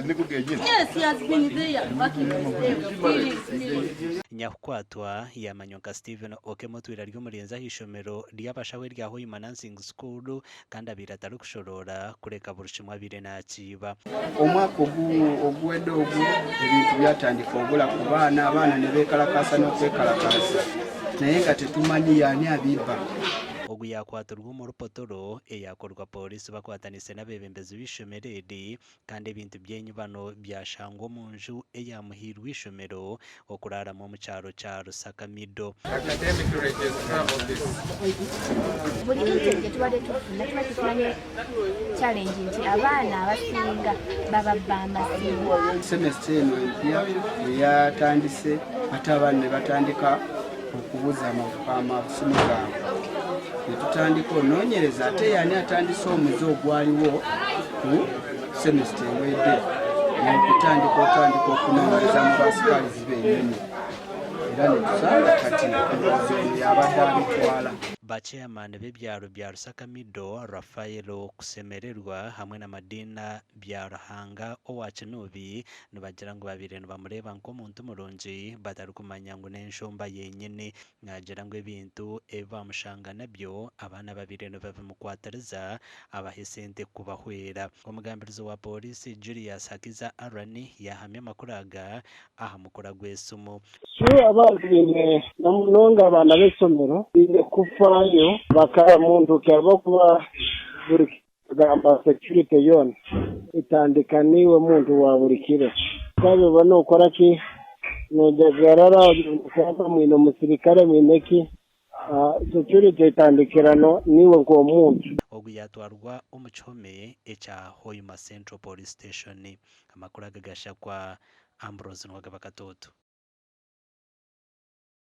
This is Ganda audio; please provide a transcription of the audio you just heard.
Yes, he has been there back in the Nyakwatwa ya Manyonka Steven okemotwira ry'umurenza hishomero ry'abashawe rya Hoima Nursing School kandi abiratari kushorora kureka burushimwa bire nakiba omwaka ogwedde ogwo ebintu byatandika obula ku baana ne beekalakasa n'okwekalakasa naye nga tetumanyi yaani abiba ogu yakwaturwa mu rupotoro eyakorwa polisi bakwatanise n'abebembezi b'ishomero eri kandi ebintu by'enyubano byashangwa mu nju eyamuhirwa ishomero okuraramo mu cyaro cya Rusakamido buli interview tubadde tufuna tuba tufunanye challenge nti abaana abasinga baba b'amasimu semester eno empya eyatandise ate abaana ne batandika okubuza amasimu gaabwe netutandika onoonyereza ate yaani atandise omuze ogwaliwo ku semester ewedde otandika okunoonyereza mu basikalizi bennyini era netusanga kati yabadde abitwala bachairman b'ebyaro bya Rusakamido Rafaelo kusemererwa hamwe na Madina bya Ruhanga owa Kinubi nibagira ngo babire nibamureba nk'omuntu murungi batari kumanya ngo n'enshomba yenyine nagira ngo ebintu ebamushanga nabyo abana babire nibabimukwatiriza abahisente kubahwera omugambirizo wa polisi Julius Hakiza Arani yahamye amakuru aga aha mukura gw'esumu abazine namunonga abana b'essomero bine kufayo muntu kyaba kuba buri gamba security yona itandika niwe muntu wa buri kiro kabibona ukora ki nojagarara ukaba mwino musirikare mwineki security itandikirano niwe ngo muntu ogu yatwarwa umuchome echa Hoima Central Police Station amakuru agagasha kwa Ambrose Nwagabakatoto.